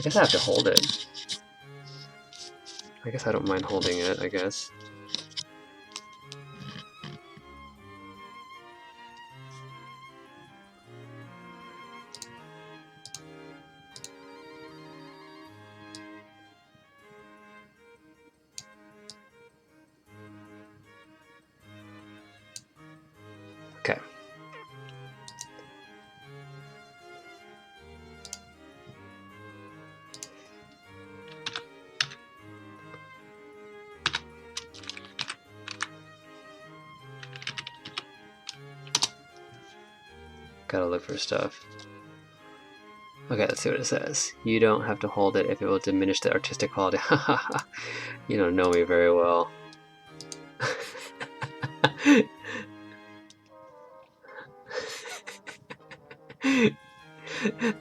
I guess I have to hold it. I guess I don't mind holding it, I guess. Okay. Gotta look for stuff. Okay, let's see what it says. You don't have to hold it if it will diminish the artistic quality. Hahaha. You don't know me very well.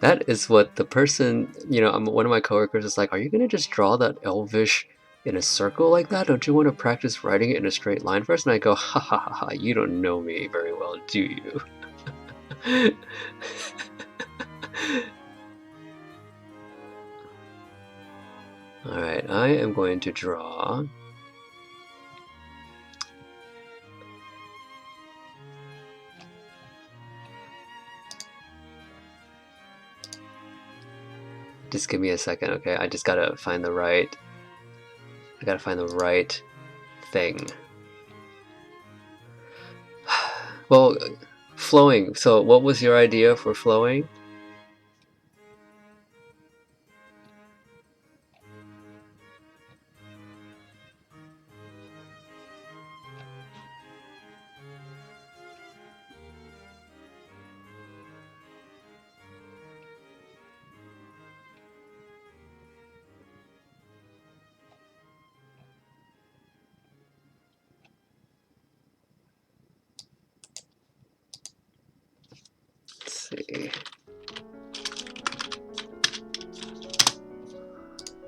That is what the person, one of my coworkers is like, are you gonna just draw that elvish in a circle like that? Don't you want to practice writing it in a straight line first? And I go, ha ha ha ha, you don't know me very well, do you? Alright, I am going to draw just give me a second, okay? I just gotta find the right thing. Well, flowing. So what was your idea for flowing? Let's see.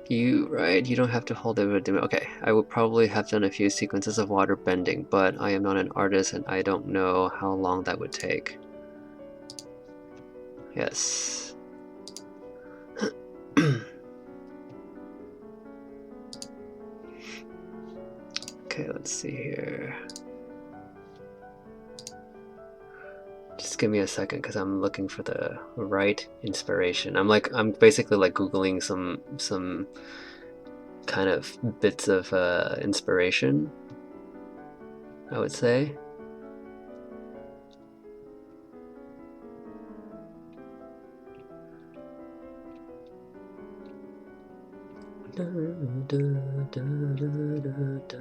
You don't have to hold it. Okay, I would probably have done a few sequences of water bending, but I am not an artist and I don't know how long that would take. Yes. Okay, let's see here. Just give me a second because I'm looking for the right inspiration. I'm basically like Googling some kind of bits of inspiration, I would say. Da, da, da, da, da.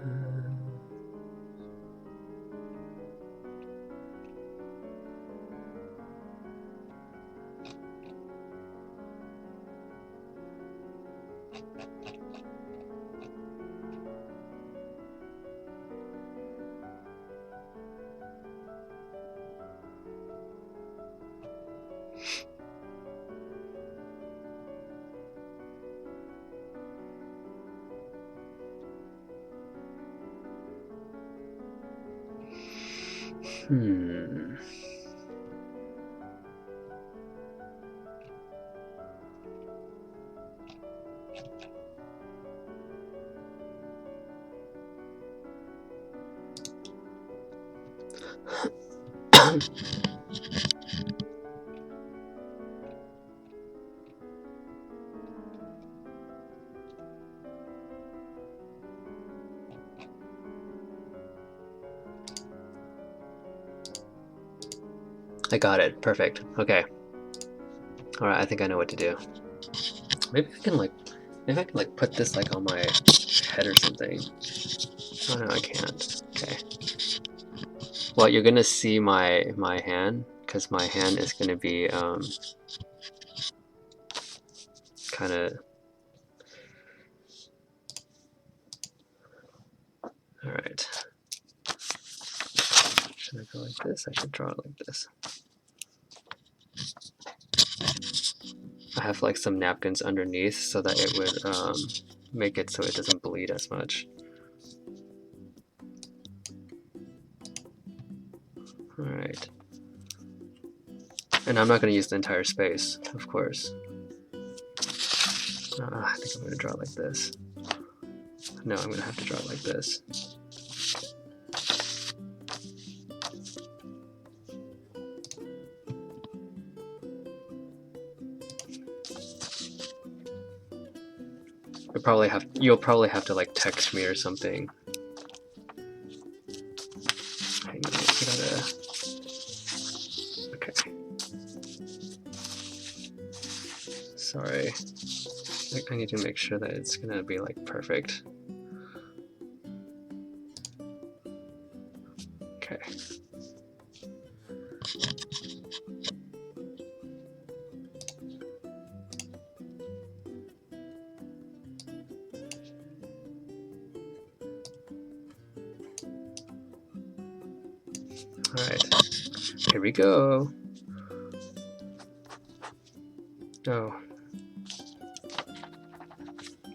I got it. Perfect. Okay. All right. I think I know what to do. Maybe I can put this like on my head or something. Oh no, I can't. Okay. Well, you're gonna see my hand because my hand is gonna be kind of. All right. Should I go like this? I should draw it like this. I have like some napkins underneath so that it would make it so it doesn't bleed as much. All right. And I'm not going to use the entire space, of course. I think I'm gonna draw it like this. No, I'm gonna have to draw it like this. You'll probably have to like text me or something. Hang on, okay. Sorry. I need to make sure that it's gonna be like perfect. Okay. All right, here we go. Oh.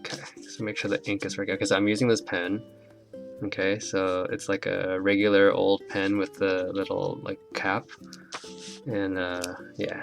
Okay, so make sure the ink is right, because I'm using this pen. Okay, so it's like a regular old pen with the little like cap, and yeah.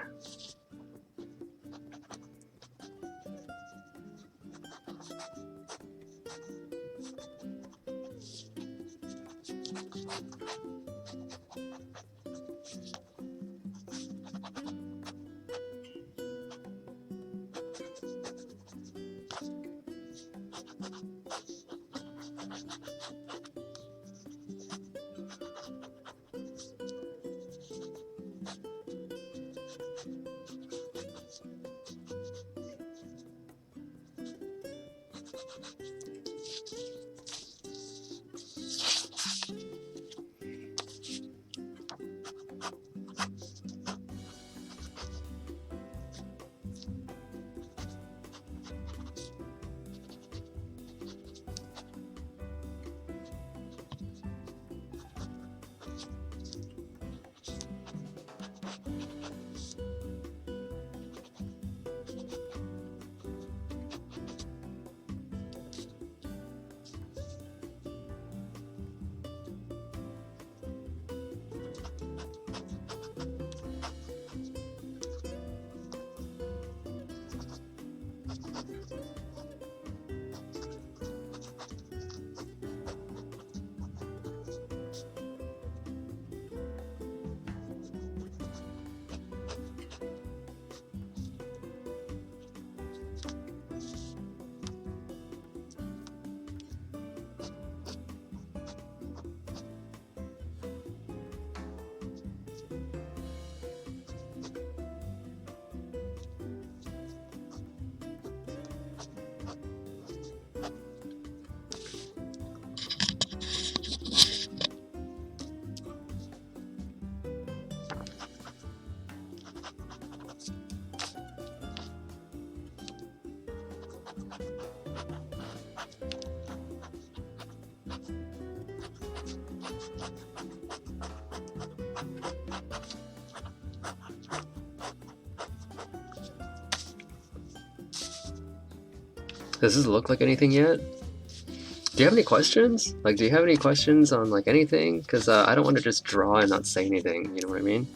Does this look like anything yet? Do you have any questions? Like, do you have any questions on like anything? Because I don't want to just draw and not say anything, you know what I mean?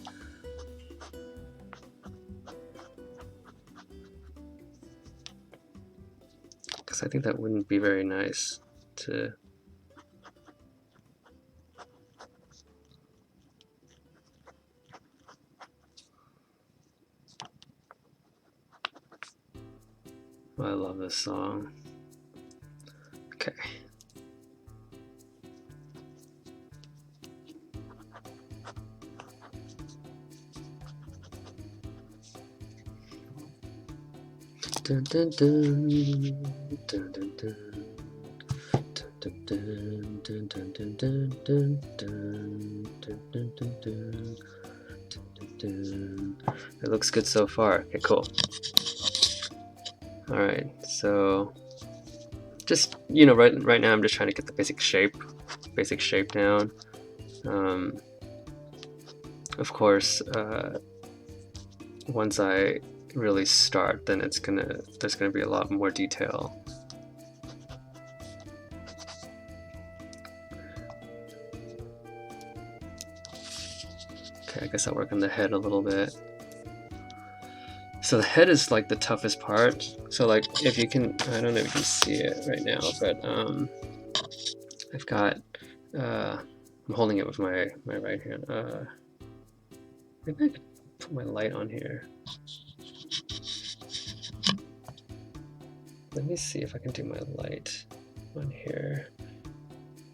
Because I think that wouldn't be very nice to... I love this song. Okay. Dun, dun, dun, dun, dun, dun. Dun, dun, dun, dun, dun, dun, dun, dun, dun, dun, dun, dun. It looks good so far. Okay, cool. All right, so just, you know, right now I'm just trying to get the basic shape down. Of course, once I really start, then there's gonna be a lot more detail. Okay, I guess I'll work on the head a little bit. So the head is like the toughest part. So like if you can, I don't know if you can see it right now, but I've got, I'm holding it with my right hand. Maybe I could put my light on here. Let me see if I can do my light on here.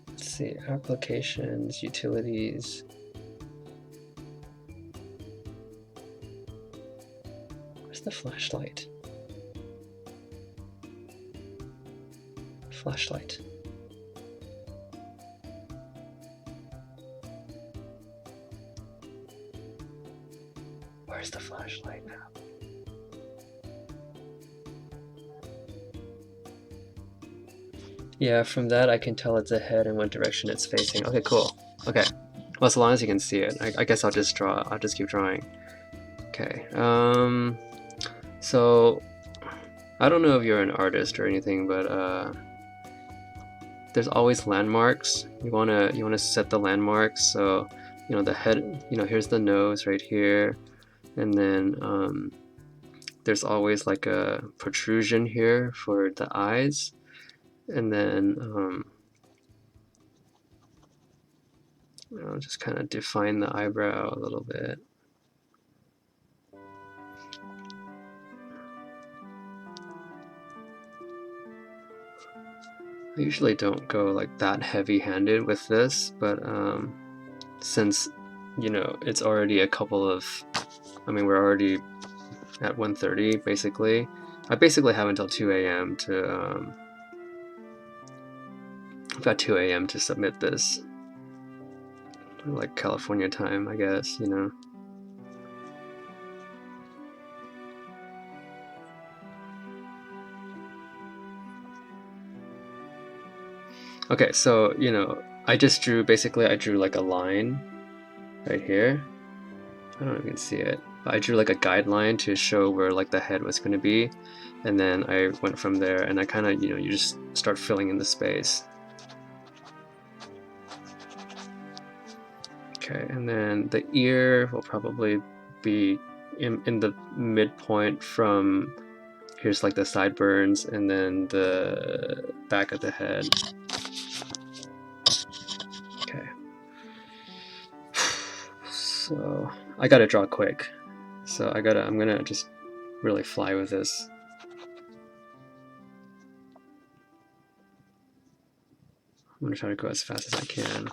Let's see, applications, utilities. Where's the flashlight? Flashlight. Where's the flashlight now? Yeah, from that I can tell it's a head and what direction it's facing. Okay, cool. Okay. Well, as long as you can see it, I guess I'll just draw. I'll just keep drawing. Okay. So I don't know if you're an artist or anything, but there's always landmarks. You wanna set the landmarks. So you know the head. You know, here's the nose right here, and then there's always like a protrusion here for the eyes, and then I'll just kind of define the eyebrow a little bit. I usually don't go like that heavy-handed with this, but since you know it's already a couple of, I mean we're already at 1:30 basically. I basically have until 2 a.m. to I've got 2 a.m. to submit this, like California time, I guess, you know. Okay, so you know, I drew like a line right here. I don't know if you can see it. I drew like a guideline to show where like the head was going to be, and then I went from there, and I kind of, you know, you just start filling in the space. Okay, and then the ear will probably be in the midpoint from, here's like the sideburns, and then the back of the head. Okay. So I gotta draw quick. So I'm gonna just really fly with this. I'm gonna try to go as fast as I can.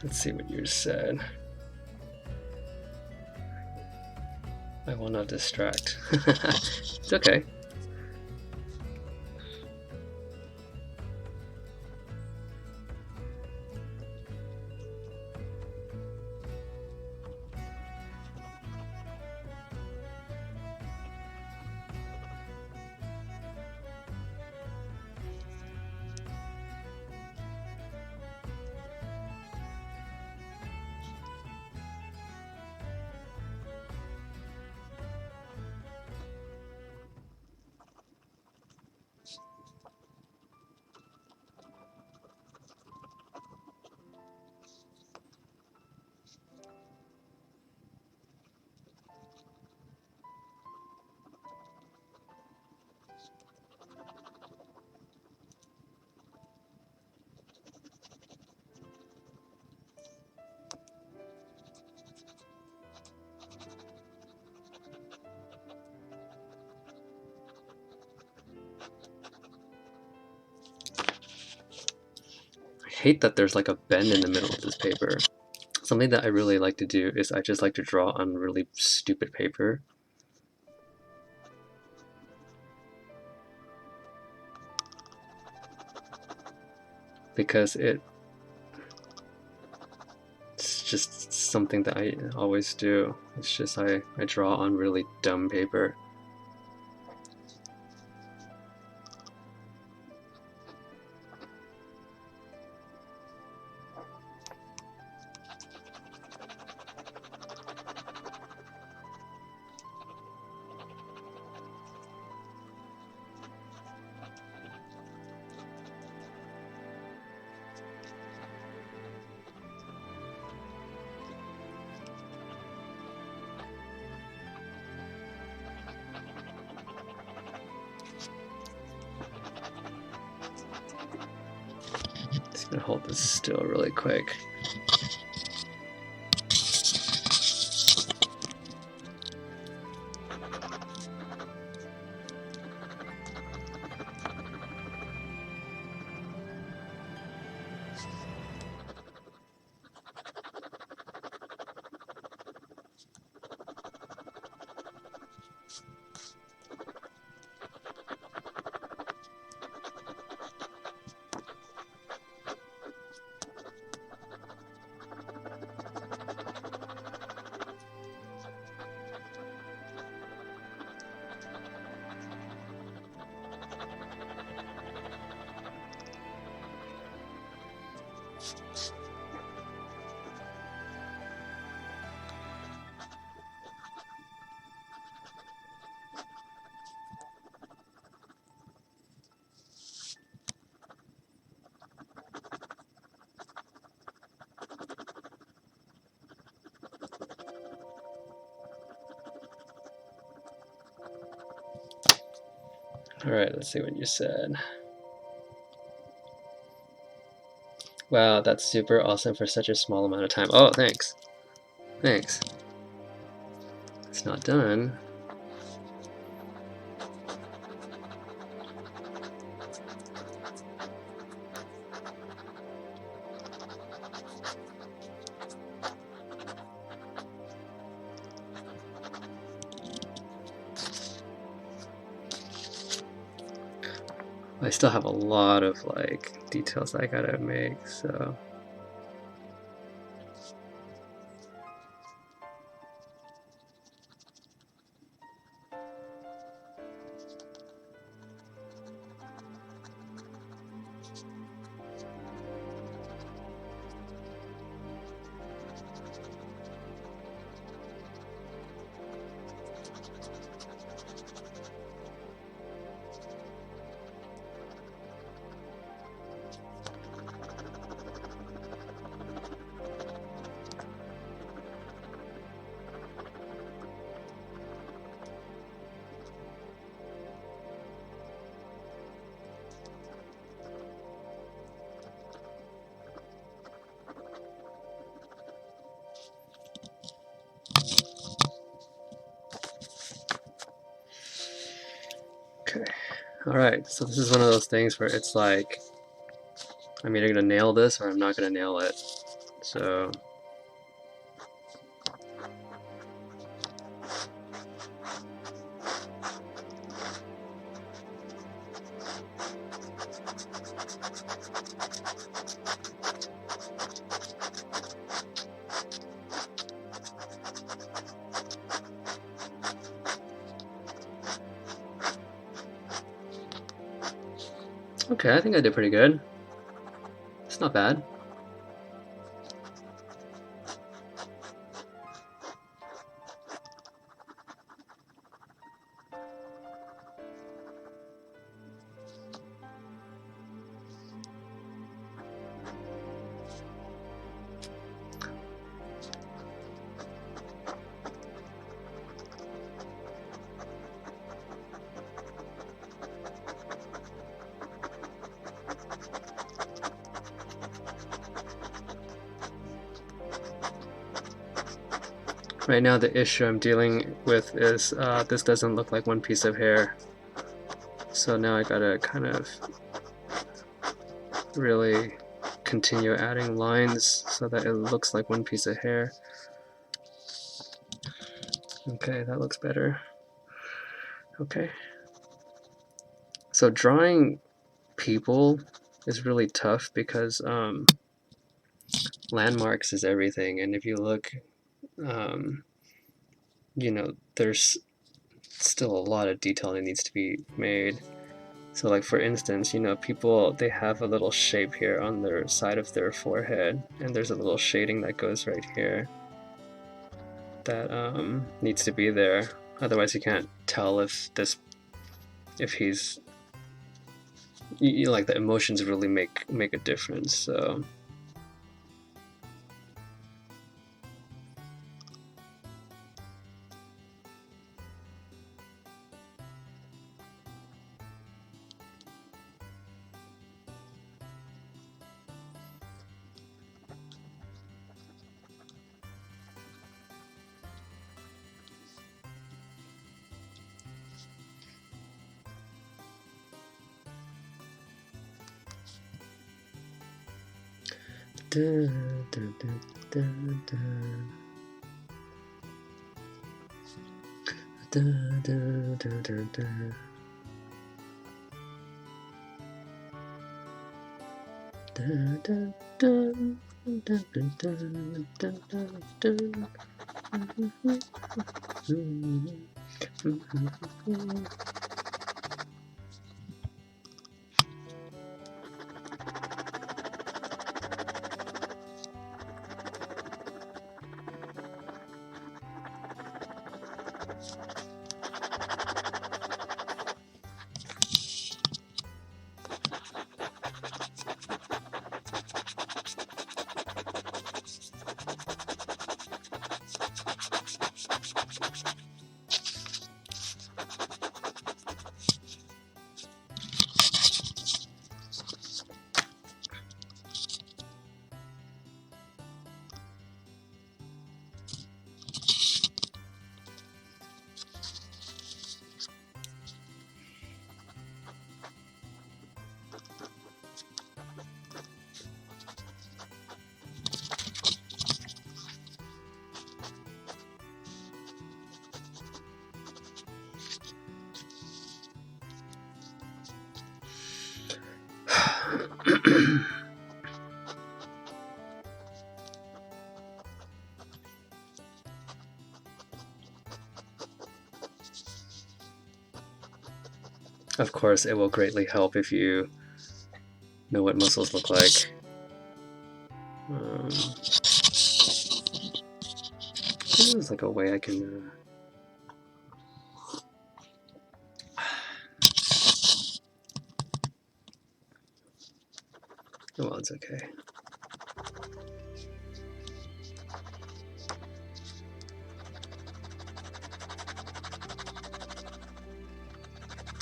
Let's see what you said. I will not distract. It's okay. hate that there's like a bend in the middle of this paper. Something that I really like to do is I just like to draw on really stupid paper. Because it's just something that I always do. It's just I draw on really dumb paper. Just gonna hold this still really quick. Alright, let's see what you said. Wow, that's super awesome for such a small amount of time. Oh, thanks. Thanks. It's not done. I still have a lot of like details I gotta make, so okay. Alright, so this is one of those things where it's like I'm either gonna nail this or I'm not gonna nail it. So okay, I think I did pretty good. It's not bad. Right now the issue I'm dealing with is this doesn't look like one piece of hair. So now I gotta kind of really continue adding lines so that it looks like one piece of hair. Okay, that looks better. Okay. So drawing people is really tough because landmarks is everything, and if you look, you know, there's still a lot of detail that needs to be made. So like for instance, you know, people, they have a little shape here on their side of their forehead, and there's a little shading that goes right here that needs to be there. Otherwise you can't tell if he's, like the emotions really make a difference. So of course, it will greatly help if you know what muscles look like. There's like a way I can. Well, it's okay.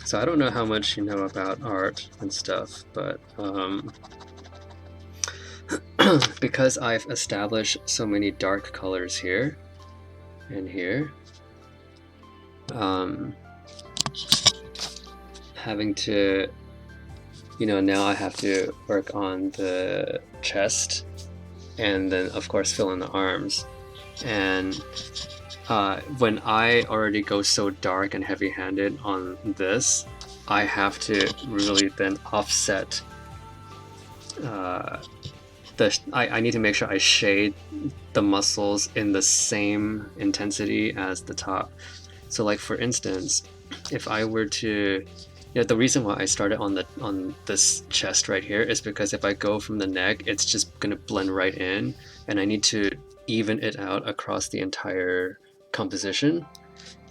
So I don't know how much you know about art and stuff, but because I've established so many dark colors here and here, having to, you know, now I have to work on the chest and then of course fill in the arms. And when I already go so dark and heavy-handed on this, I have to really then offset I need to make sure I shade the muscles in the same intensity as the top. So like for instance, if I were to, the reason why I started on this chest right here is because if I go from the neck, it's just gonna blend right in, and I need to even it out across the entire composition.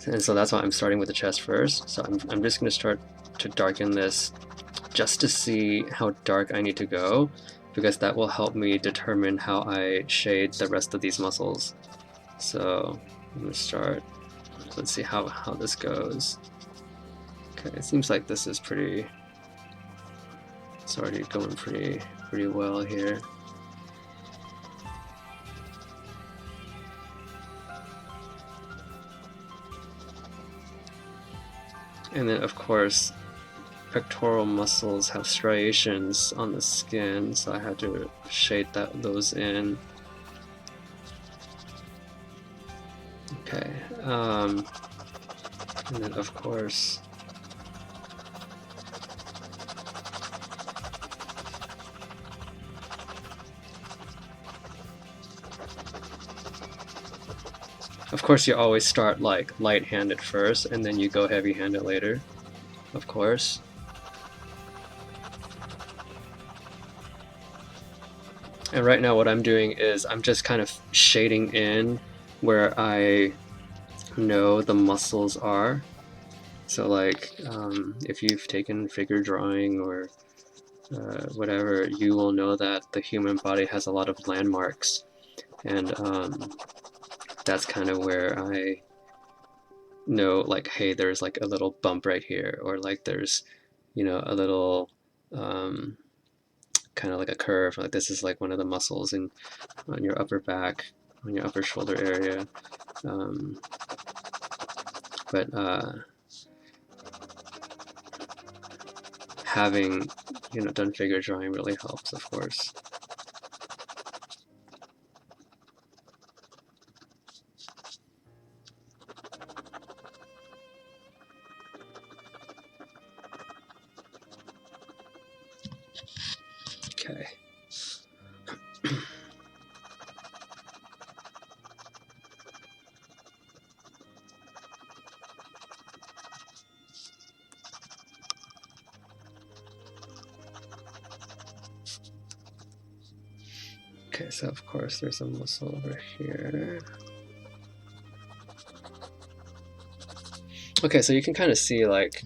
And so that's why I'm starting with the chest first. So I'm just gonna start to darken this just to see how dark I need to go, because that will help me determine how I shade the rest of these muscles. So I'm gonna start. Let's see how this goes. Okay, it seems like this is pretty. It's already going pretty well here. And then of course, pectoral muscles have striations on the skin, so I have to shade those in. Okay, and then of course, you always start like light-handed first, and then you go heavy-handed later, of course. And right now what I'm doing is I'm just kind of shading in where I know the muscles are. So like if you've taken figure drawing or whatever, you will know that the human body has a lot of landmarks, and that's kind of where I know like, hey, there's like a little bump right here, or like there's, you know, a little kind of like a curve, like this is like one of the muscles on your upper back, on your upper shoulder area. But having, you know, done figure drawing really helps, of course. Okay. Okay, so of course there's a muscle over here. Okay, so you can kind of see like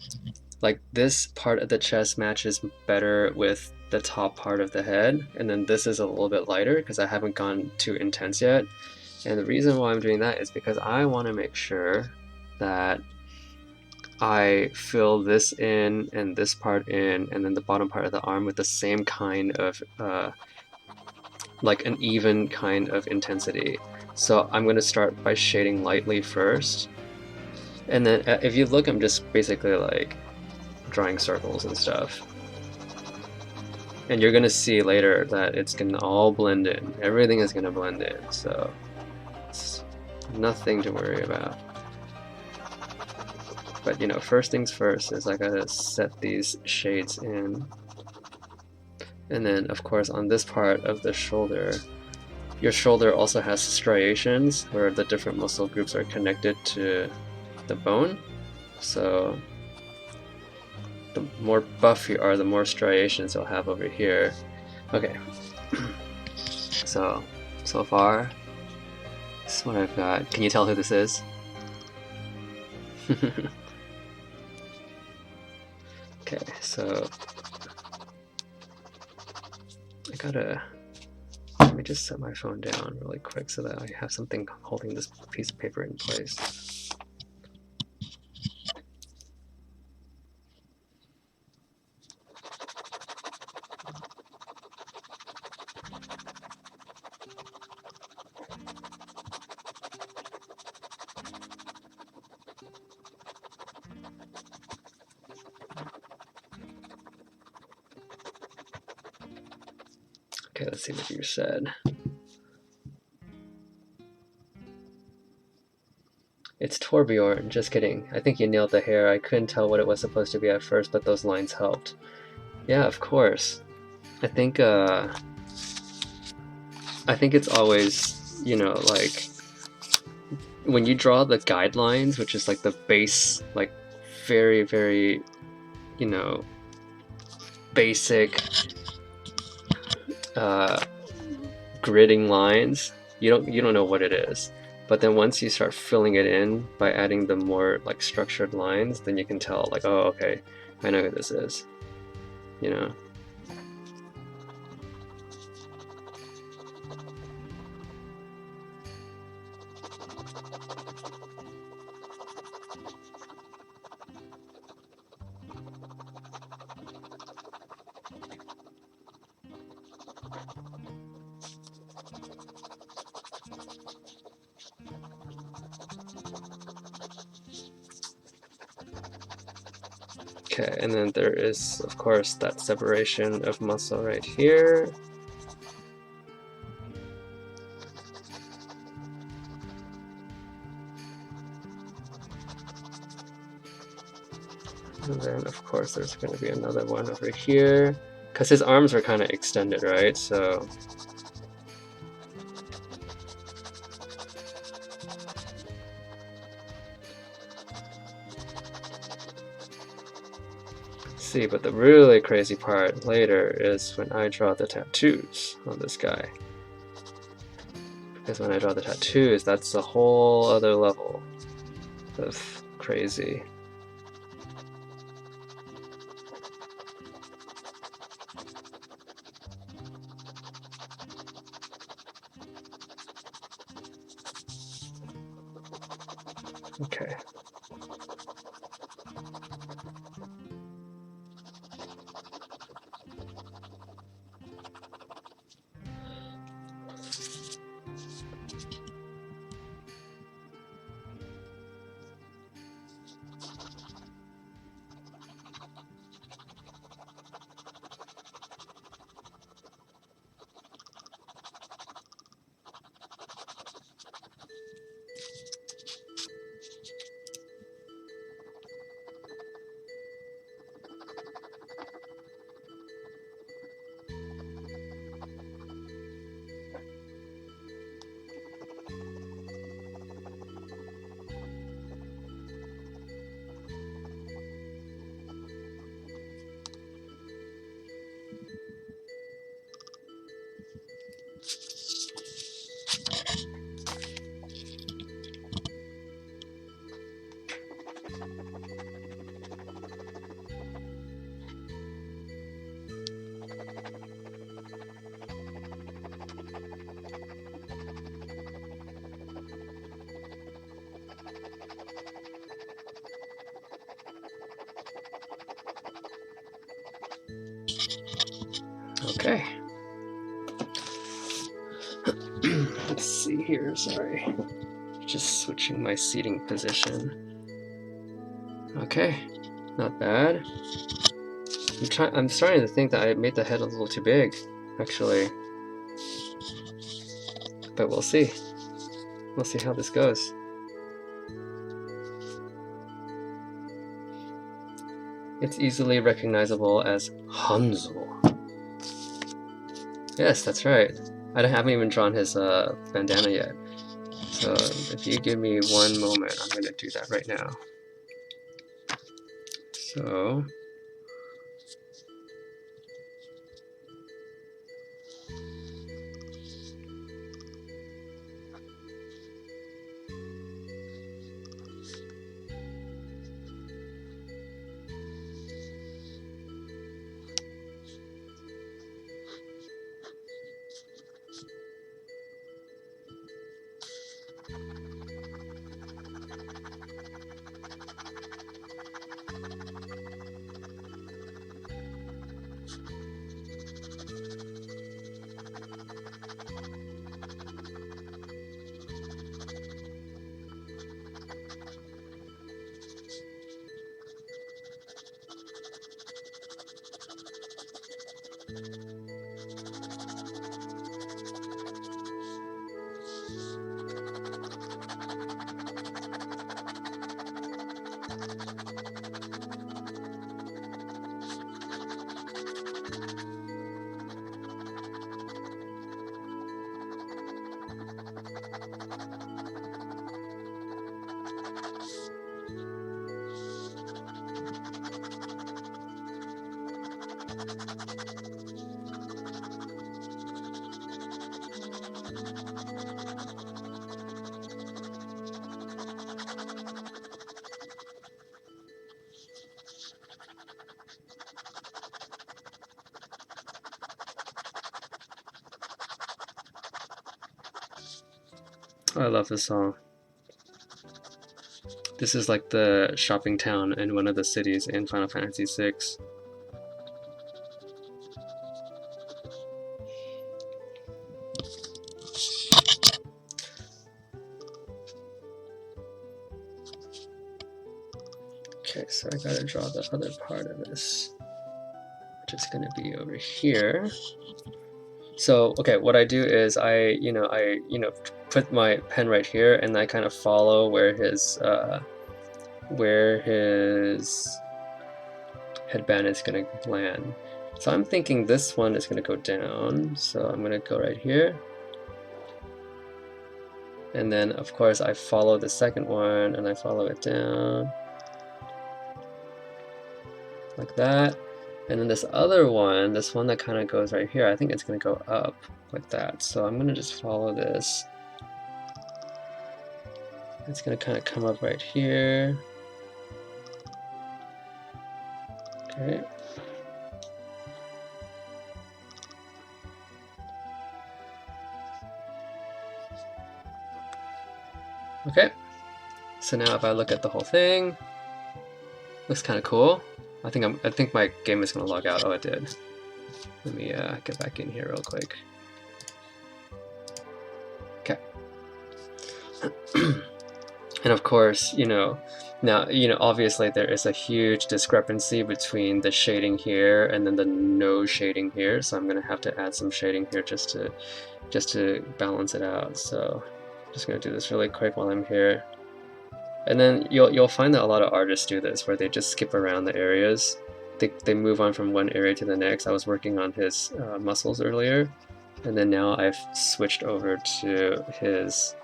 this part of the chest matches better with the top part of the head, and then this is a little bit lighter because I haven't gone too intense yet. And the reason why I'm doing that is because I want to make sure that I fill this in and this part in, and then the bottom part of the arm with the same kind of like an even kind of intensity. So I'm going to start by shading lightly first, and then if you look, I'm just basically like drawing circles and stuff. And you're gonna see later that it's gonna all blend in. Everything is gonna blend in, so it's nothing to worry about. But you know, first things first is I gotta set these shades in. And then of course on this part of the shoulder, your shoulder also has striations where the different muscle groups are connected to the bone. So the more buff you are, the more striations you'll have over here. Okay, so far, this is what I've got. Can you tell who this is? Okay, so I gotta, let me just set my phone down really quick so that I have something holding this piece of paper in place. Okay, let's see what you said. It's Torbjorn, just kidding. I think you nailed the hair. I couldn't tell what it was supposed to be at first, but those lines helped. Yeah, of course. I think it's always, you know, like when you draw the guidelines, which is like the base, like very, very, you know, basic gridding lines, you don't know what it is. But then once you start filling it in by adding the more like structured lines, then you can tell like, oh, okay, I know who this is, you know. Okay, and then there is, of course, that separation of muscle right here. And then, of course, there's going to be another one over here. Because his arms are kind of extended, right? So... See, but the really crazy part later is when I draw the tattoos on this guy. Because when I draw the tattoos, that's a whole other level of crazy. Okay. Okay. Let's see here, sorry. Just switching my seating position. Okay, not bad. I'm starting to think that I made the head a little too big, actually. But we'll see. We'll see how this goes. It's easily recognizable as Hanzo. Yes, that's right. I haven't even drawn his bandana yet. So if you give me one moment, I'm going to do that right now. So... I love this song. This is like the shopping town in one of the cities in Final Fantasy VI. Okay, so I gotta draw the other part of this, which is gonna be over here. So, okay, what I do is I put my pen right here, and I kind of follow where his headband is gonna land. So I'm thinking this one is gonna go down. So I'm gonna go right here. And then, of course, I follow the second one, and I follow it down. Like that. And then this other one, this one that kind of goes right here, I think it's going to go up like that. So I'm going to just follow this. It's going to kind of come up right here. Okay. Okay. So now if I look at the whole thing, looks kind of cool. I think my game is going to log out. Oh, it did. Let me get back in here real quick. Okay. And of course, now, obviously there is a huge discrepancy between the shading here and then the no shading here. So I'm going to have to add some shading here just to balance it out. So I'm just going to do this really quick while I'm here. And then you'll find that a lot of artists do this, where they just skip around the areas. They move on from one area to the next. I was working on his muscles earlier, and then now I've switched over to his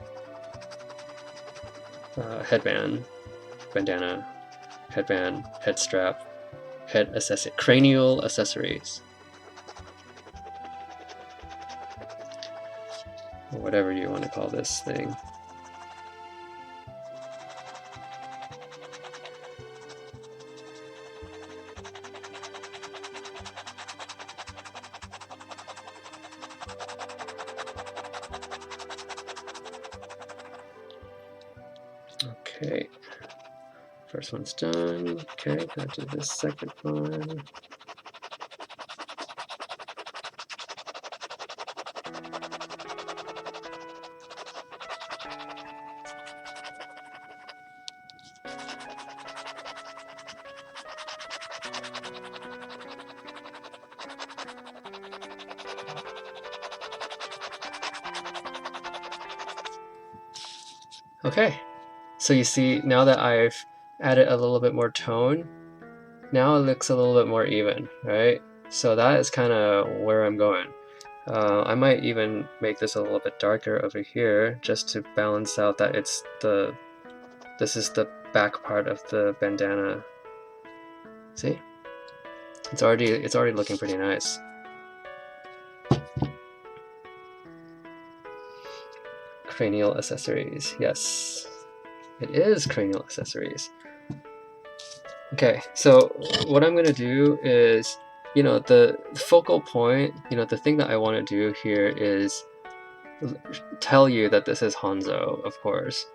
headband, bandana, headband, head strap, head accessory, cranial accessories, or whatever you want to call this thing. Okay, first one's done. Okay, gonna do the second one. Okay, so you see, now that I've added a little bit more tone, now it looks a little bit more even, right? So that is kind of where I'm going. I might even make this a little bit darker over here, just to balance out that this is the back part of the bandana. See? It's already looking pretty nice. Cranial accessories, yes. It is cranial accessories. Okay, so what I'm gonna do is, the focal point, the thing that I want to do here is tell you that this is Hanzo, of course,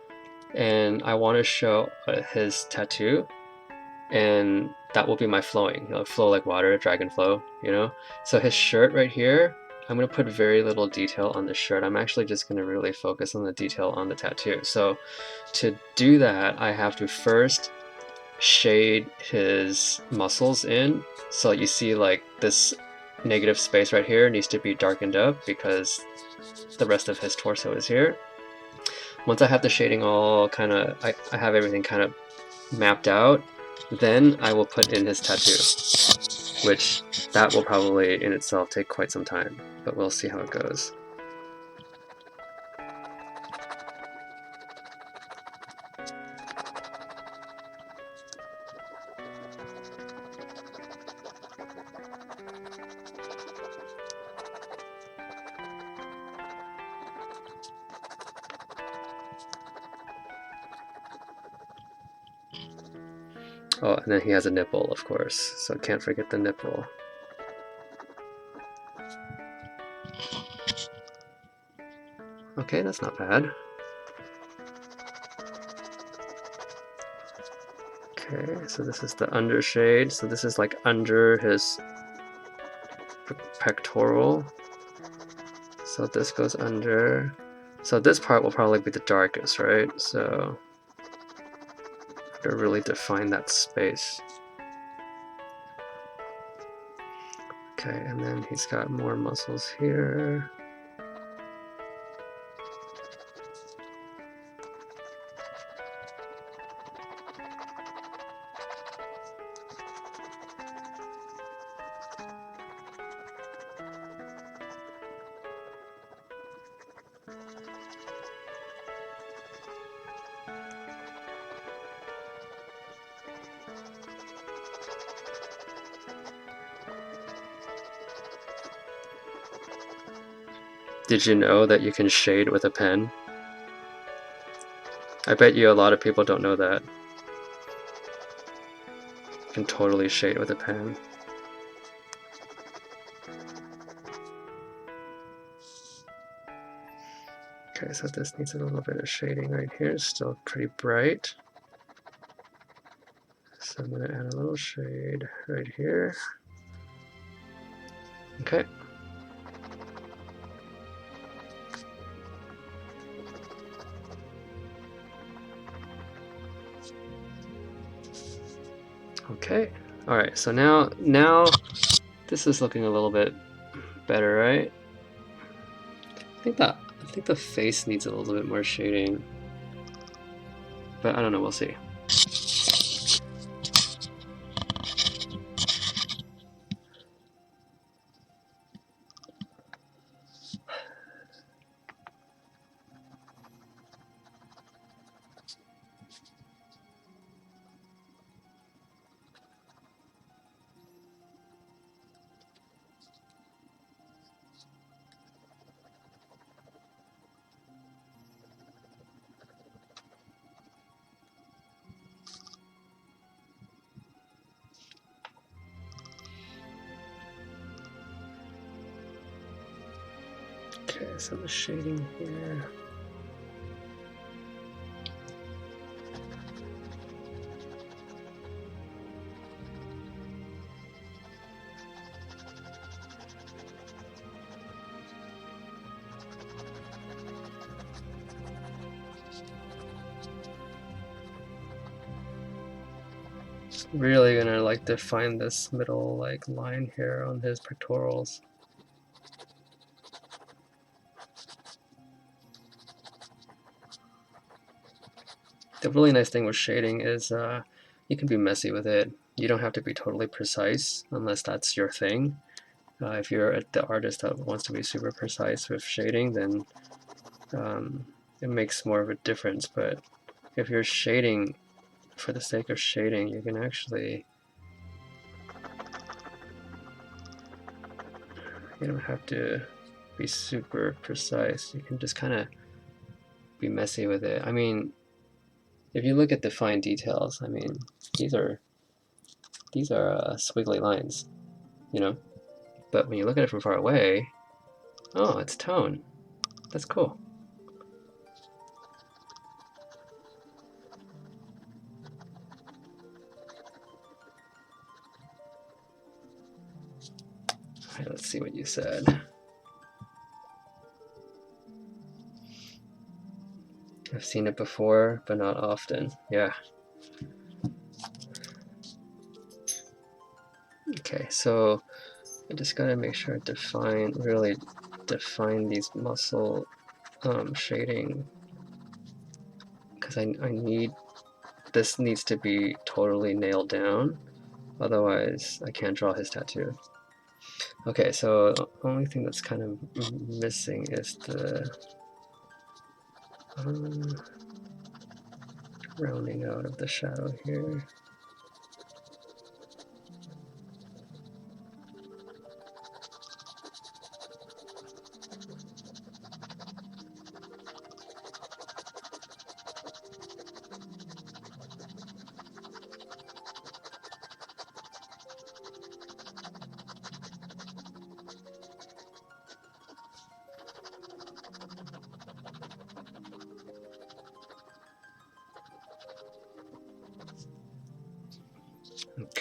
and I want to show his tattoo, and that will be my flowing, flow like water, dragon flow, So his shirt right here, I'm going to put very little detail on the shirt. I'm actually just going to really focus on the detail on the tattoo. So to do that, I have to first shade his muscles in. So you see, like, this negative space right here needs to be darkened up because the rest of his torso is here. Once I have the shading all kind of, I have everything kind of mapped out, then I will put in his tattoo, which that will probably in itself take quite some time, but we'll see how it goes. Oh, and then he has a nipple, of course, so can't forget the nipple. Okay, that's not bad. Okay, so this is the undershade, so this is like under his pectoral. So this goes under. So this part will probably be the darkest, right? So to really define that space. Okay, and then he's got more muscles here. Did you know that you can shade with a pen? I bet you a lot of people don't know that. You can totally shade with a pen. Okay, so this needs a little bit of shading right here. It's still pretty bright. So I'm going to add a little shade right here. Okay. Okay. All right. So now this is looking a little bit better, right? I think the face needs a little bit more shading, but I don't know. We'll see. Okay, so the shading here. Really gonna like define this middle like line here on his pectorals. The really nice thing with shading is you can be messy with it. You don't have to be totally precise unless that's your thing. If you're the artist that wants to be super precise with shading, then it makes more of a difference. But if you're shading for the sake of shading, you can actually, you don't have to be super precise. You can just kind of be messy with it. I mean, if you look at the fine details, I mean, these are squiggly lines, you know? But when you look at it from far away, oh, it's tone. That's cool. All right, let's see what you said. I've seen it before, but not often. Yeah. Okay, so I just gotta make sure I really define these muscle shading, because I need, this needs to be totally nailed down, otherwise I can't draw his tattoo. Okay, so the only thing that's kind of missing is the rounding out of the shadow here.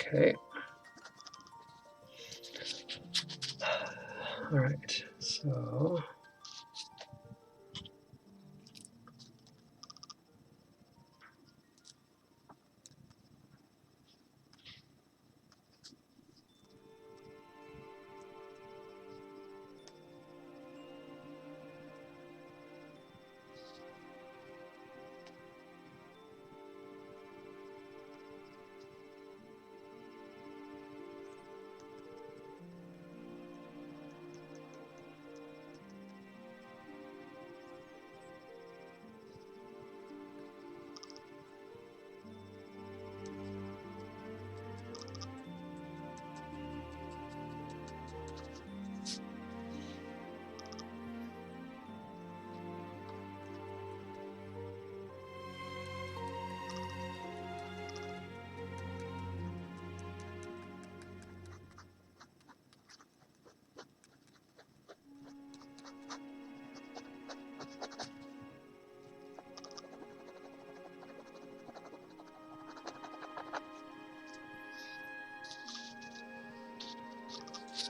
Okay. All right, so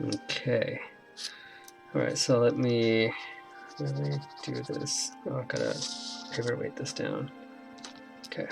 Okay. Alright, so let me really do this. Oh, I gotta paperweight this down. Okay.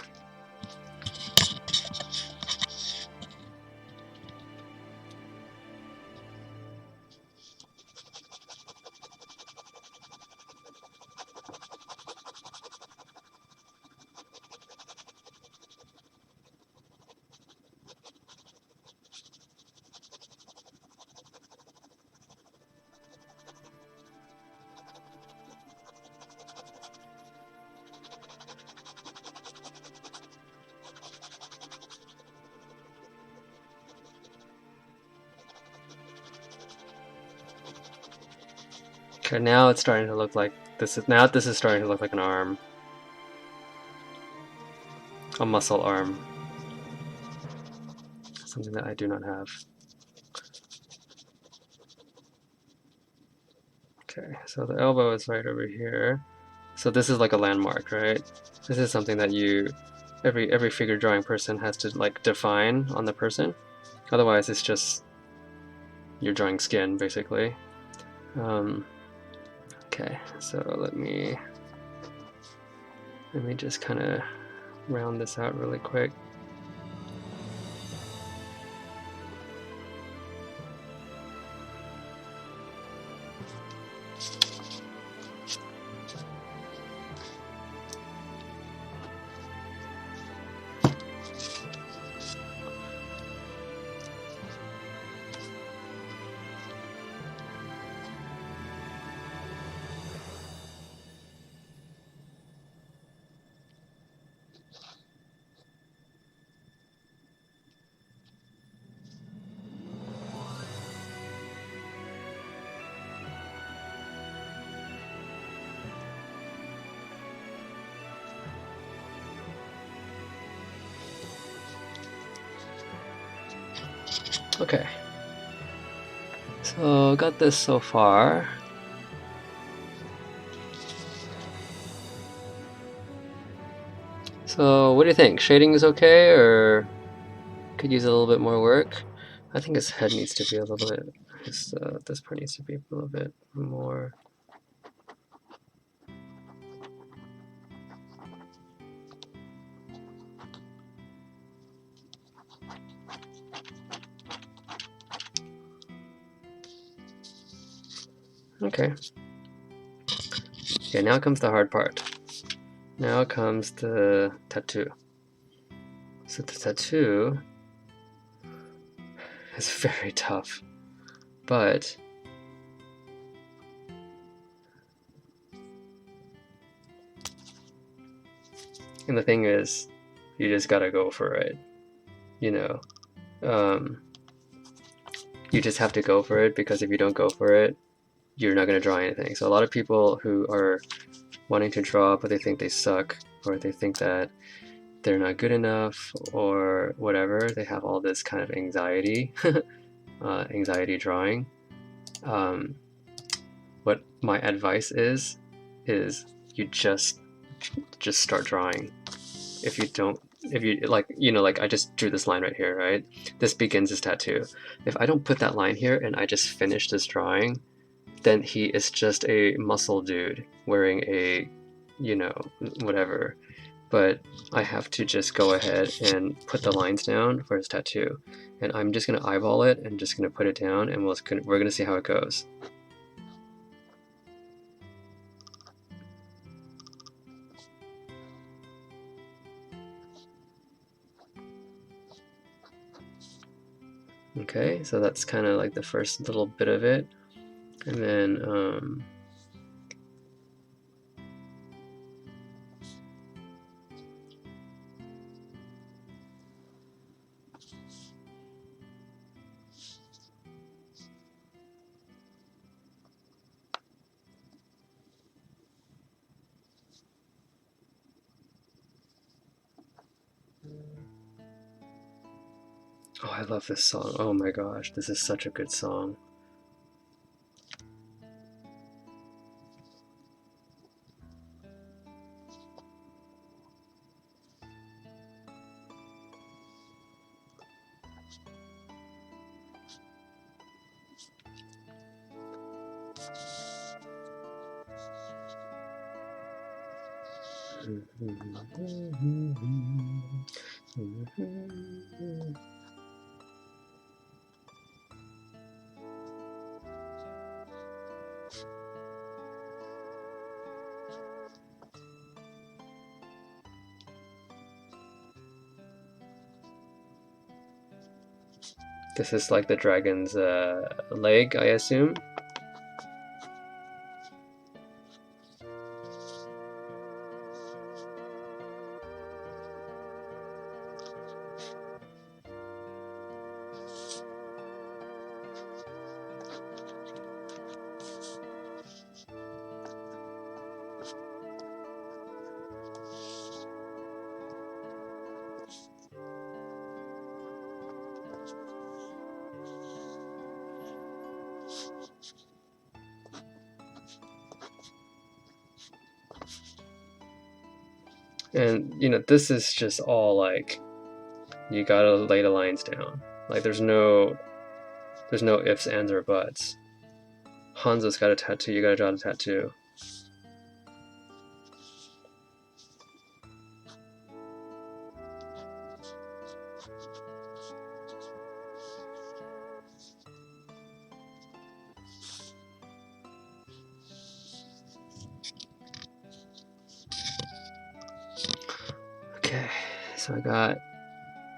Okay, now it's starting to look like this is starting to look like an arm. A muscle arm. Something that I do not have. Okay, so the elbow is right over here. So this is like a landmark, right? This is something that every figure drawing person has to like define on the person. Otherwise, it's just you're drawing skin, basically. Okay, so let me just kind of round this out really quick. Okay, so got this so far. So what do you think? Shading is okay, or could use a little bit more work? I think his head needs to be a little bit, this part needs to be a little bit more. Okay. Okay, now comes the hard part. Now comes the tattoo. So the tattoo is very tough, but and the thing is, you just gotta go for it, you know. You just have to go for it, because if you don't go for it, you're not gonna draw anything. So a lot of people who are wanting to draw but they think they suck, or they think that they're not good enough, or whatever, they have all this kind of anxiety, anxiety drawing. What my advice is you just start drawing. If you like, like I just drew this line right here, right? This begins his tattoo. If I don't put that line here and I just finish this drawing, then he is just a muscle dude wearing a, whatever. But I have to just go ahead and put the lines down for his tattoo. And I'm just gonna eyeball it and just gonna put it down, and we're gonna see how it goes. Okay, so that's kind of like the first little bit of it. And then, oh, I love this song. Oh my gosh, this is such a good song. This is like the dragon's leg, I assume. And you know, this is just all like, you gotta lay the lines down. Like there's no ifs, ands, or buts. Hanzo's got a tattoo, you gotta draw the tattoo. Okay, so I got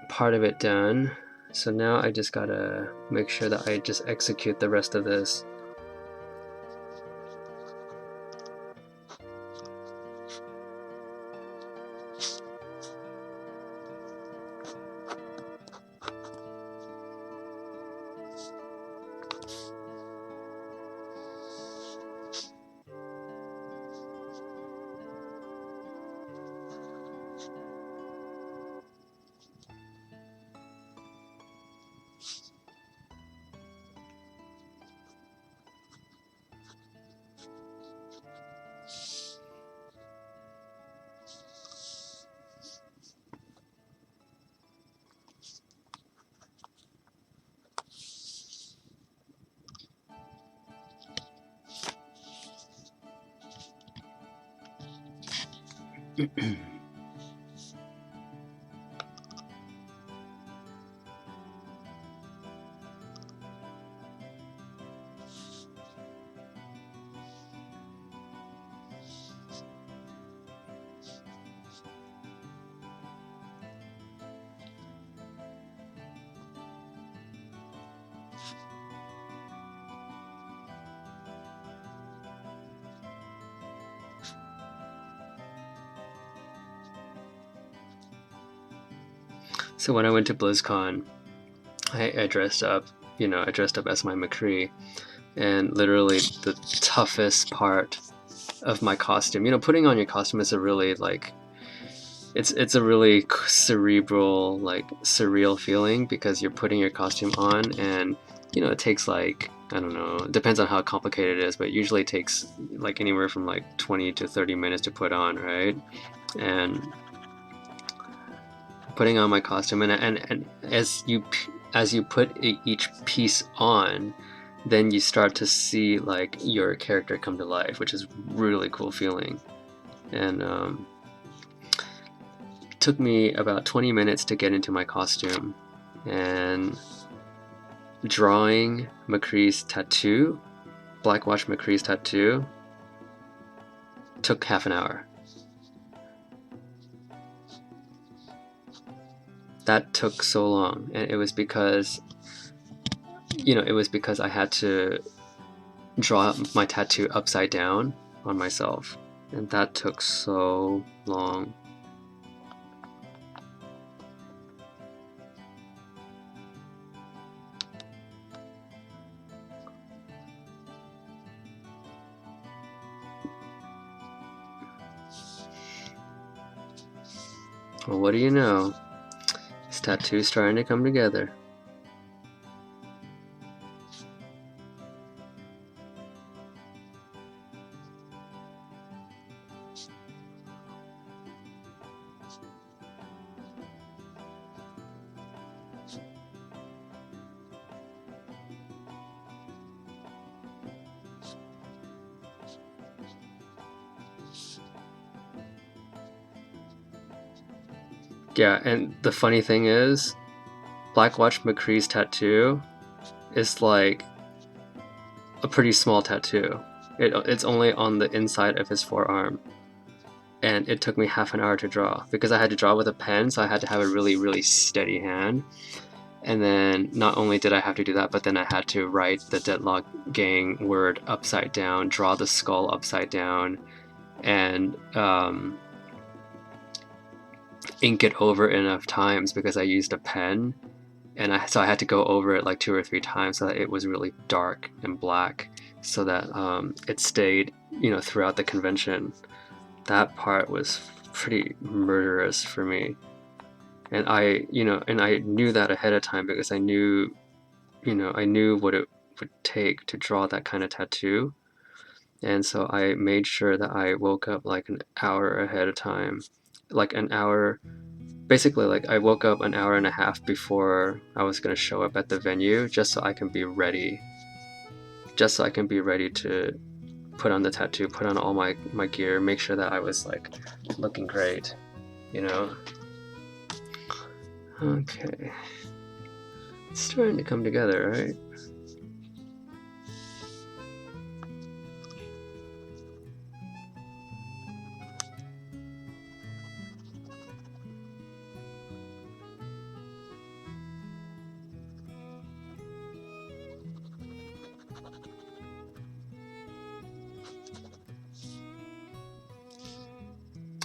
part of it done. So now I just gotta make sure that I just execute the rest of this. So when I went to BlizzCon, I dressed up, you know, I dressed up as my McCree, and literally the toughest part of my costume, you know, putting on your costume is a really like, it's a really cerebral, like surreal feeling, because you're putting your costume on, and you know, it takes like, I don't know, it depends on how complicated it is, but usually it takes like anywhere from like 20 to 30 minutes to put on, right? And putting on my costume, and as you put each piece on, then you start to see like your character come to life, which is really cool feeling. And it took me about 20 minutes to get into my costume, and drawing McCree's tattoo, Blackwatch McCree's tattoo, took half an hour. That took so long, and it was because, you know, it was because I had to draw my tattoo upside down on myself, and that took so long. Well, what do you know? This tattoo's starting to come together. Yeah, and the funny thing is, Blackwatch McCree's tattoo is like a pretty small tattoo. It's only on the inside of his forearm. And it took me half an hour to draw because I had to draw with a pen, so I had to have a really, really steady hand. And then not only did I have to do that, but then I had to write the Deadlock Gang word upside down, draw the skull upside down, and ink it over enough times because I used a pen. And so I had to go over it like 2 or 3 times so that it was really dark and black, so that it stayed, throughout the convention. That part was pretty murderous for me. And I knew that ahead of time because I knew what it would take to draw that kind of tattoo. And so I made sure that I woke up like an hour ahead of time, like an hour, basically like I woke up an hour and a half before I was going to show up at the venue just so I can be ready, to put on the tattoo, put on all my gear, make sure that I was like looking great, you know? Okay. It's starting to come together, right?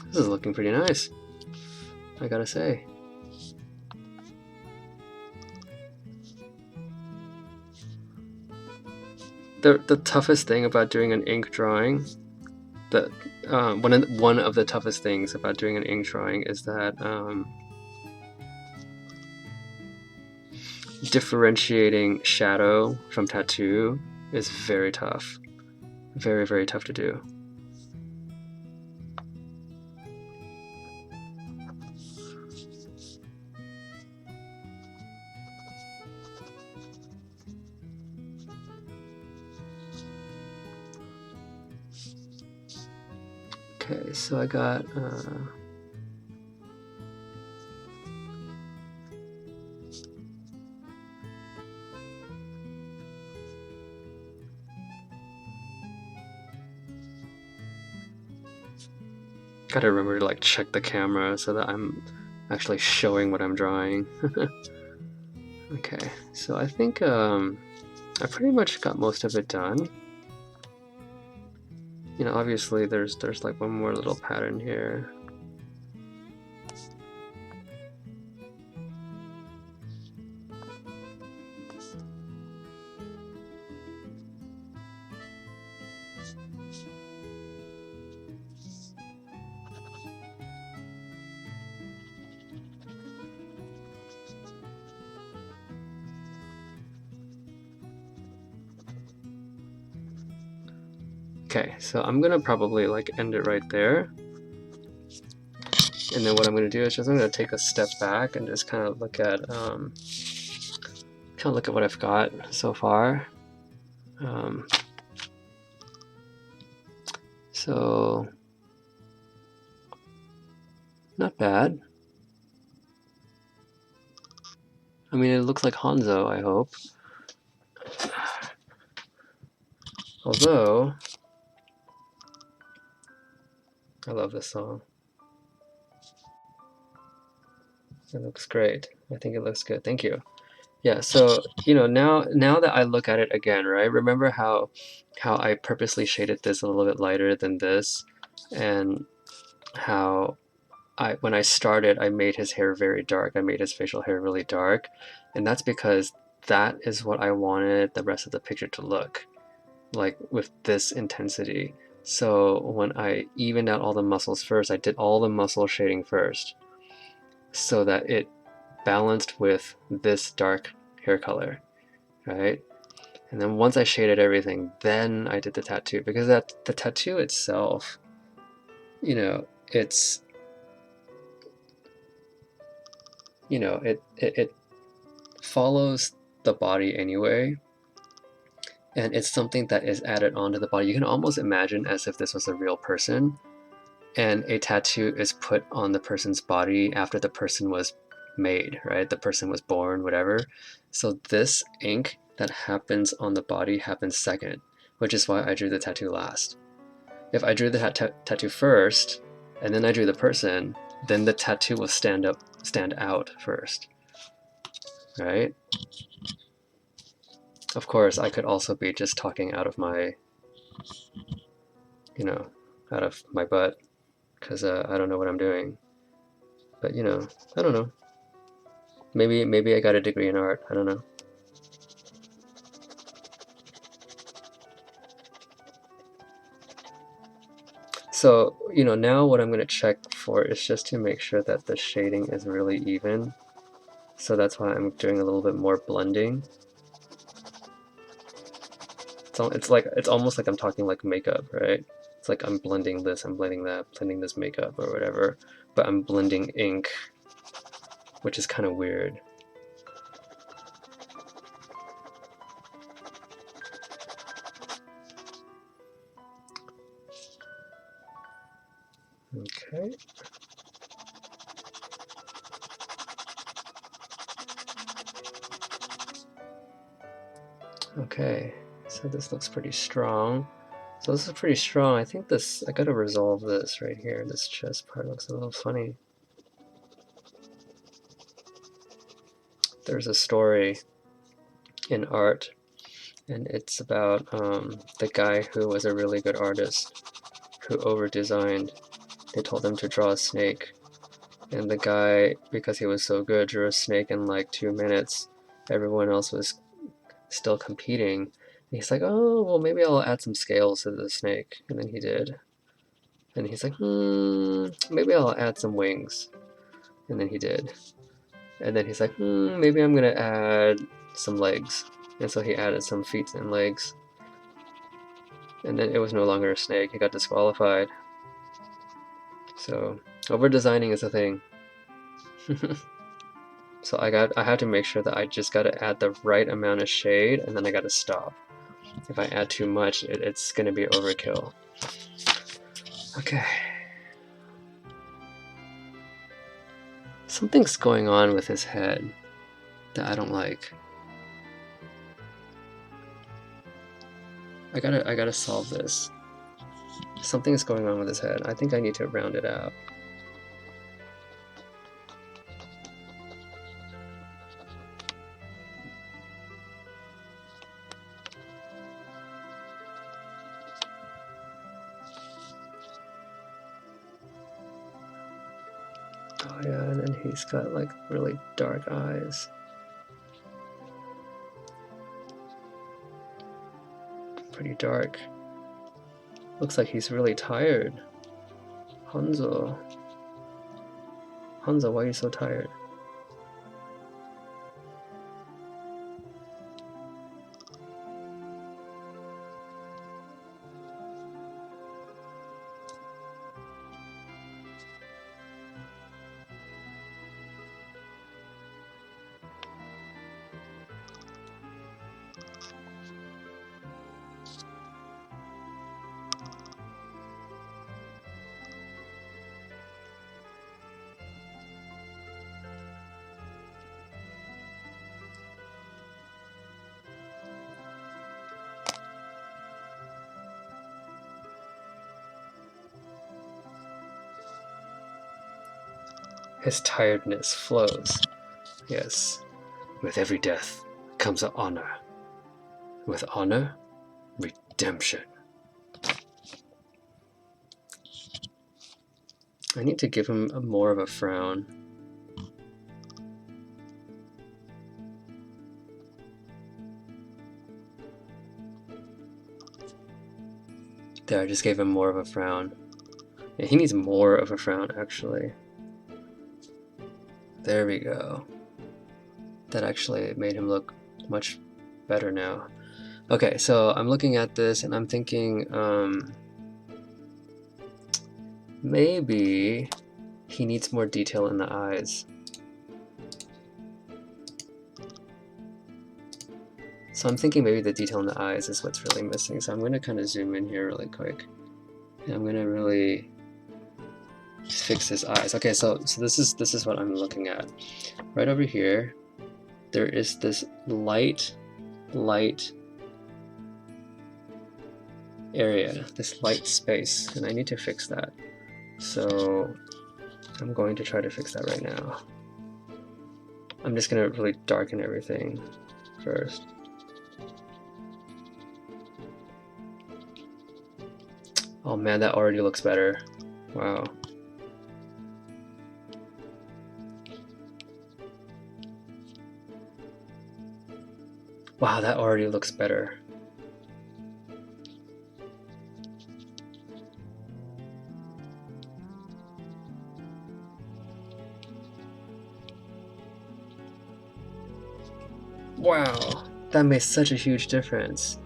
This is looking pretty nice, I gotta say. The toughest thing about doing an ink drawing, one of the toughest things about doing an ink drawing is that differentiating shadow from tattoo is very tough. Very, very tough to do. Okay, so I got gotta remember to like check the camera so that I'm actually showing what I'm drawing. Okay, so I think I pretty much got most of it done. Obviously there's like one more little pattern here. Okay, so I'm gonna probably like end it right there. And then what I'm gonna do is I'm gonna take a step back and just kind of look at what I've got so far. So not bad. I mean, it looks like Hanzo, I hope. Although, I love this song. It looks great. I think it looks good. Thank you. Yeah, so, now that I look at it again, right? Remember how I purposely shaded this a little bit lighter than this, and how when I started, I made his hair very dark. I made his facial hair really dark, and that's because that is what I wanted the rest of the picture to look like, with this intensity. So when I evened out all the muscles first, I did all the muscle shading first so that it balanced with this dark hair color, right? And then once I shaded everything, then I did the tattoo, because the tattoo itself, it's it follows the body anyway, and it's something that is added onto the body. You can almost imagine as if this was a real person, and a tattoo is put on the person's body after the person was made, right? The person was born, whatever. So this ink that happens on the body happens second, which is why I drew the tattoo last. If I drew the tattoo first, and then I drew the person, then the tattoo will stand out first, right? Of course, I could also be just talking out of my, out of my butt, because I don't know what I'm doing. But I don't know. Maybe I got a degree in art. I don't know. So, now what I'm going to check for is just to make sure that the shading is really even. So that's why I'm doing a little bit more blending. It's almost like I'm talking like makeup, right? It's like I'm blending this, I'm blending that, blending this makeup or whatever, but I'm blending ink, which is kind of weird. Okay. Okay, so this looks pretty strong. So this is pretty strong. I think I gotta resolve this right here. This chest part looks a little funny. There's a story in art, and it's about the guy who was a really good artist who over-designed. They told him to draw a snake, and the guy, because he was so good, drew a snake in like 2 minutes. Everyone else was still competing. And he's like, oh, well, maybe I'll add some scales to the snake. And then he did. And he's like, maybe I'll add some wings. And then he did. And then he's like, maybe I'm gonna add some legs. And so he added some feet and legs. And then it was no longer a snake. He got disqualified. So over-designing is a thing. So I had to make sure that I just gotta add the right amount of shade, and then I gotta stop. If I add too much, it's gonna be overkill. Okay. Something's going on with his head that I don't like. I gotta solve this. Something's going on with his head. I think I need to round it out. Oh yeah, and then he's got like really dark eyes. Pretty dark. Looks like he's really tired. Hanzo, why are you so tired? His tiredness flows. Yes. With every death comes an honor. With honor, redemption. I need to give him more of a frown. There, I just gave him more of a frown. Yeah, he needs more of a frown, actually. There we go. That actually made him look much better now. Okay, so I'm looking at this and I'm thinking, maybe he needs more detail in the eyes. So I'm thinking maybe the detail in the eyes is what's really missing. So I'm going to kind of zoom in here really quick. And I'm going to really fix his eyes. Okay, so this is what I'm looking at. Right over here, there is this light area, this light space, and I need to fix that. So I'm going to try to fix that right now. I'm just gonna really darken everything first. Oh man, that already looks better. Wow. Wow, that already looks better. Wow, that made such a huge difference.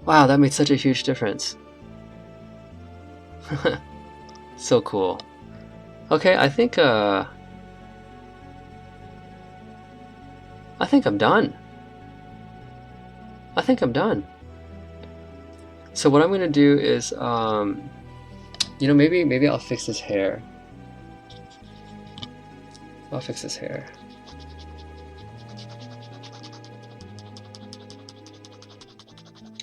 Wow, that made such a huge difference. So cool. Okay, I think I'm done. I think I'm done. So what I'm gonna do is, you know, maybe I'll fix his hair. I'll fix his hair.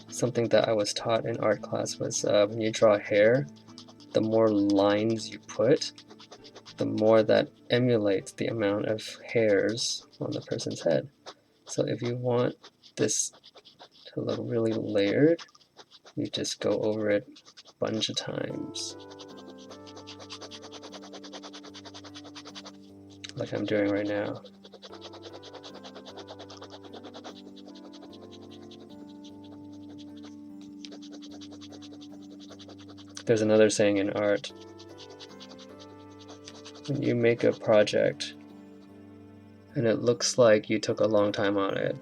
Something that I was taught in art class was when you draw hair, the more lines you put, the more that emulates the amount of hairs on the person's head. So if you want this to look really layered, you just go over it a bunch of times. Like I'm doing right now. There's another saying in art. When you make a project and it looks like you took a long time on it,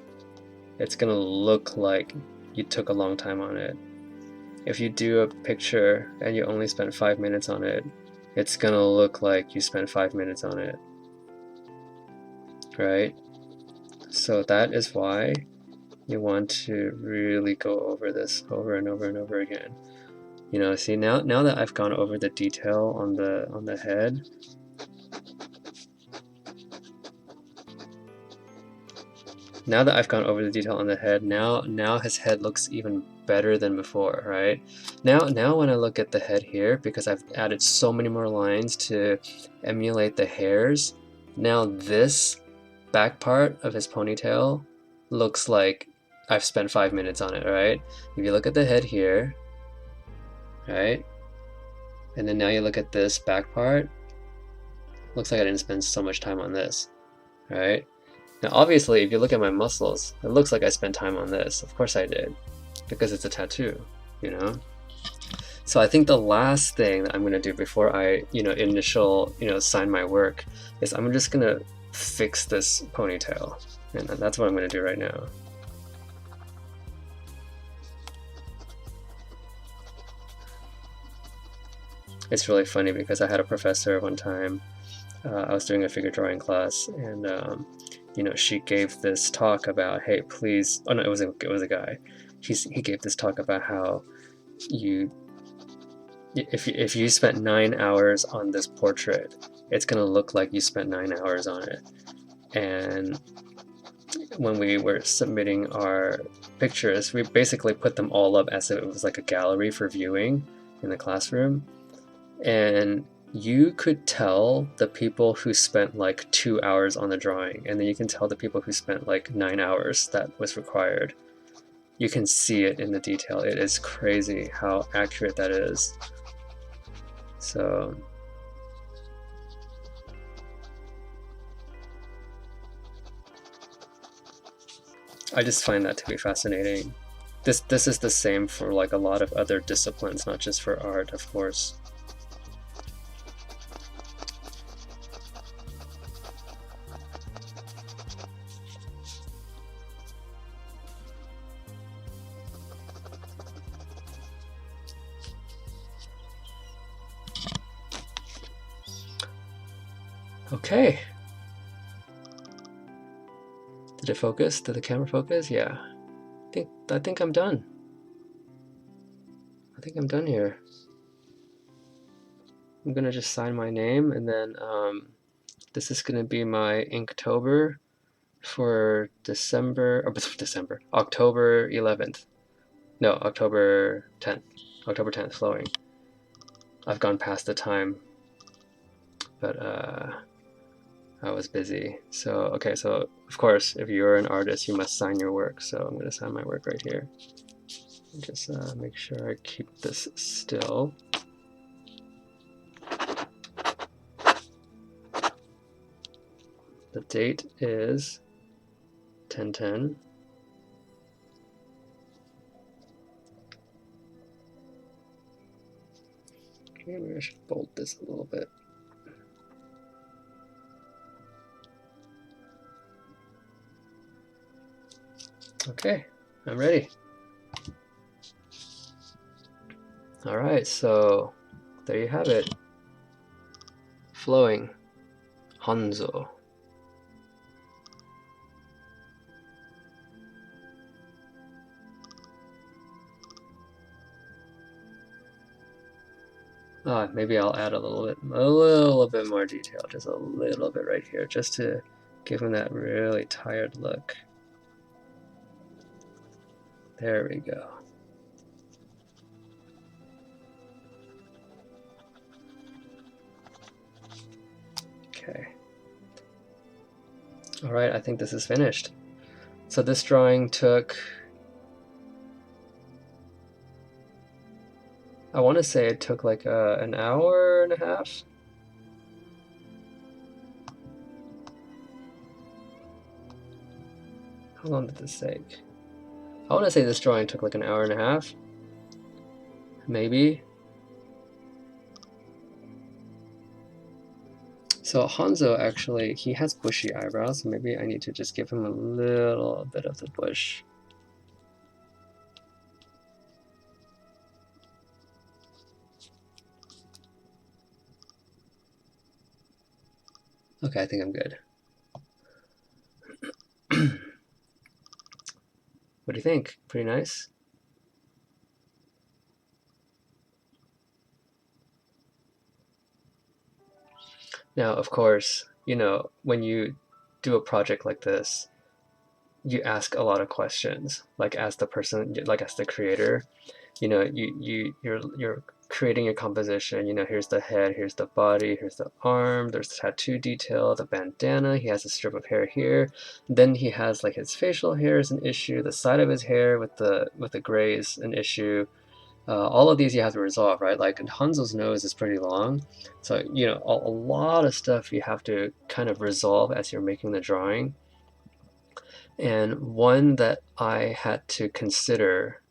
it's gonna look like you took a long time on it. If you do a picture and you only spent 5 minutes on it, it's gonna look like you spent 5 minutes on it. Right? So that is why you want to really go over this over and over and over again. You know, see now that I've gone over the detail on the head, now his head looks even better than before, right? Now when I look at the head here, because I've added so many more lines to emulate the hairs, now this back part of his ponytail looks like I've spent 5 minutes on it, right? If you look at the head here, right? And then now you look at this back part, looks like I didn't spend so much time on this, right? Now obviously if you look at my muscles, it looks like I spent time on this. Of course I did, because it's a tattoo, you know? So I think the last thing that I'm gonna do before I, sign my work is I'm just gonna fix this ponytail. And that's what I'm gonna do right now. It's really funny because I had a professor one time, I was doing a figure drawing class, and she gave this talk about, hey, please, oh no, it was a guy. He gave this talk about how if you spent 9 hours on this portrait, it's gonna look like you spent 9 hours on it. And when we were submitting our pictures, we basically put them all up as if it was like a gallery for viewing in the classroom. And you could tell the people who spent like 2 hours on the drawing, and then you can tell the people who spent like 9 hours that was required. You can see it in the detail. It is crazy how accurate that is. So I just find that to be fascinating. This is the same for like a lot of other disciplines, not just for art, of course. Okay. Did it focus? Did the camera focus? Yeah. I think I'm done. I think I'm done here. I'm gonna just sign my name, and then this is gonna be my Inktober for October 11th. No, October 10th. October 10th, flowing. I've gone past the time, but I was busy. So, okay, so of course, if you're an artist, you must sign your work. So I'm gonna sign my work right here. Just make sure I keep this still. The date is 10/10. Maybe I should bold this a little bit. Okay, I'm ready. All right, so there you have it. Flowing Hanzo. Maybe I'll add a little bit more detail, just a little bit right here, just to give him that really tired look. There we go. Okay. All right, I think this is finished. So this drawing took, I want to say it took like an hour and a half. How long did this take? I want to say this drawing took like an hour and a half, maybe. So Hanzo, actually, he has bushy eyebrows, so maybe I need to just give him a little bit of the bush. Okay, I think I'm good. What do you think? Pretty nice? Now, of course, you know, when you do a project like this, you ask a lot of questions. Like as the person, like as the creator, you know, you're creating a composition. You know, here's the head, here's the body, here's the arm, there's the tattoo detail, the bandana, he has a strip of hair here. Then he has like his facial hair is an issue, the side of his hair with the gray is an issue. All of these you have to resolve, right? Like Hanzo's nose is pretty long, so you know a lot of stuff you have to kind of resolve as you're making the drawing. And one that I had to consider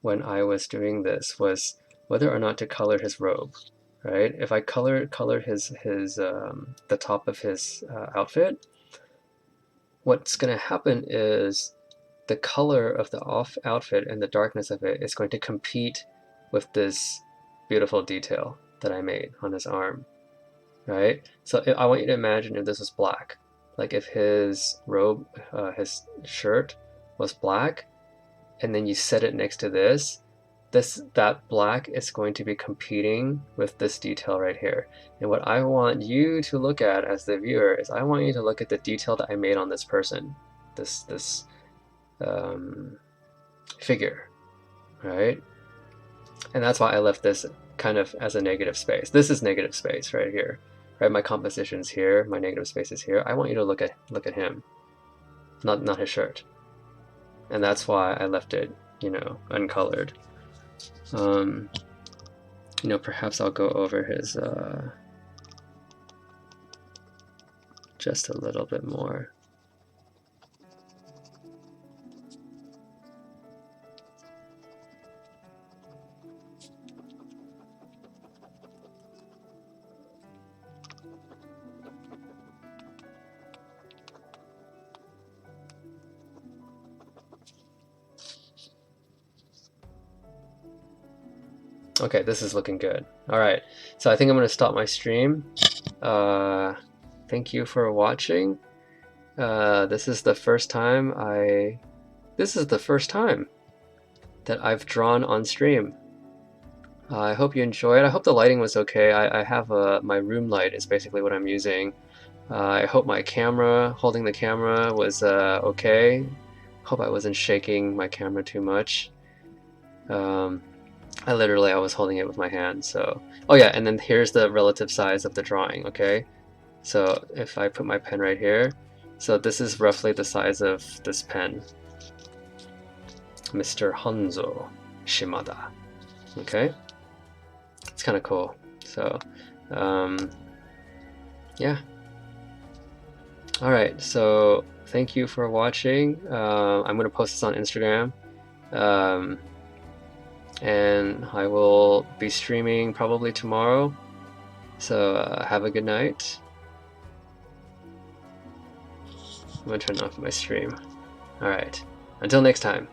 when I was doing this was whether or not to color his robe, right? If I color his the top of his outfit, what's going to happen is the color of the outfit and the darkness of it is going to compete with this beautiful detail that I made on his arm, right? So I want you to imagine if this was black, like if his robe, his shirt was black, and then you set it next to that black is going to be competing with this detail right here. And what I want you to look at as the viewer is I want you to look at the detail that I made on this person, this figure, right? And that's why I left this kind of as a negative space. This is negative space right here, right? My composition's here, my negative space is here. I want you to look at him, not his shirt. And that's why I left it, you know, uncolored. You know, perhaps I'll go over his just a little bit more. Okay, this is looking good. All right, so I think I'm going to stop my stream. Thank you for watching. This is the first time that I've drawn on stream. I hope you enjoyed. I hope the lighting was okay. I have my room light is basically what I'm using. I hope my camera, holding the camera, was okay. Hope I wasn't shaking my camera too much. I was holding it with my hand, so... Oh yeah, and then here's the relative size of the drawing, okay? So if I put my pen right here, so this is roughly the size of this pen. Mr. Hanzo Shimada. Okay? It's kind of cool. So, yeah. Alright, so thank you for watching. I'm going to post this on Instagram. And I will be streaming probably tomorrow. So have a good night. I'm going to turn off my stream. Alright, until next time.